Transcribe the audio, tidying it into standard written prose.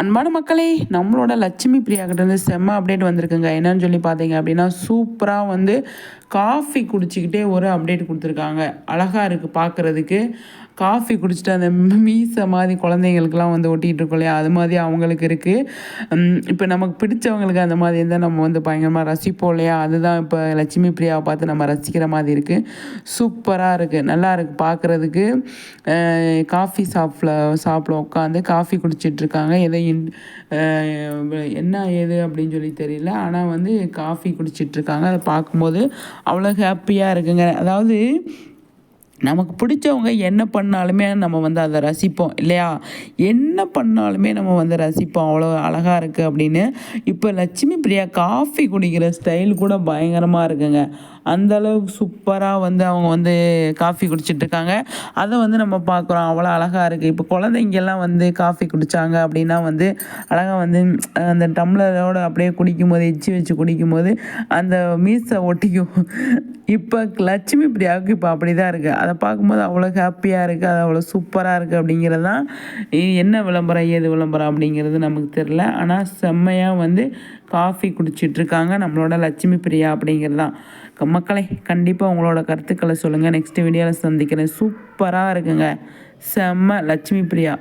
அன்பான மக்களே, நம்மளோட லட்சுமி பிரியா கிட்டேருந்து செம்ம அப்டேட் வந்திருக்குங்க. என்னன்னு சொல்லி பார்த்தீங்க அப்படின்னா, சூப்பராக வந்து காஃபி குடிச்சிக்கிட்டே ஒரு அப்டேட் கொடுத்துருக்காங்க. அழகாக இருக்குது பார்க்குறதுக்கு. காஃபி குடிச்சிட்டு அந்த மீசை மாதிரி குழந்தைங்களுக்குலாம் வந்து ஒட்டிகிட்டு இருக்கோம் இல்லையா, அது மாதிரி அவங்களுக்கு இருக்குது. இப்போ நமக்கு பிடிச்சவங்களுக்கு அந்த மாதிரி இருந்தால் நம்ம வந்து பயங்கரமாக ரசிப்போம் இல்லையா, அதுதான் இப்போ லட்சுமி பிரியாவை பார்த்து நம்ம ரசிக்கிற மாதிரி இருக்குது. சூப்பராக இருக்குது, நல்லா இருக்குது பார்க்குறதுக்கு. காஃபி ஷாப்பில் உட்காந்து காஃபி குடிச்சிட்ருக்காங்க. எதை என்ன ஏது அப்படின்னு சொல்லி தெரியல. ஆனால் வந்து காஃபி குடிச்சிட்ருக்காங்க. அதை பார்க்கும்போது அவ்வளோ ஹாப்பியாக இருக்குங்க. அதாவது நமக்கு பிடிச்சவங்க என்ன பண்ணாலுமே நம்ம வந்து அதை ரசிப்போம் இல்லையா, என்ன பண்ணாலுமே நம்ம வந்து ரசிப்போம். அவ்வளோ அழகாக இருக்குது அப்படின்னு. இப்போ லட்சுமி பிரியா காஃபி குடிக்கிற ஸ்டைல் கூட பயங்கரமாக இருக்குங்க. அந்தளவுக்கு சூப்பராக வந்து அவங்க வந்து காஃபி குடிச்சிட்ருக்காங்க. அதை வந்து நம்ம பார்க்குறோம், அவ்வளோ அழகாக இருக்குது. இப்போ குழந்தைங்கெல்லாம் வந்து காஃபி குடித்தாங்க அப்படின்னா வந்து அழகாக வந்து அந்த டம்ளரோடு அப்படியே குடிக்கும்போது எச்சி வச்சு குடிக்கும்போது அந்த மீசை ஒட்டிக்கும். இப்போ லட்சுமி பிரியாவுக்கு இப்போ அப்படி தான் இருக்குது. அதை பார்க்கும்போது அவ்வளோ ஹாப்பியாக இருக்குது, அது அவ்வளோ சூப்பராக இருக்குது அப்படிங்கிறது தான். என்ன விளம்பரம் ஏது விளம்பரம் அப்படிங்கிறது நமக்கு தெரில. ஆனால் செம்மையாக வந்து காஃபி குடிச்சிட்ருக்காங்க நம்மளோட லட்சுமி பிரியா அப்படிங்கிறது தான். மக்களே, கண்டிப்பாக உங்களோட கருத்துக்களை சொல்லுங்கள். நெக்ஸ்ட் வீடியோவில் சந்திக்கிறேன். சூப்பராக இருக்குங்க, செம்ம லட்சுமி பிரியா.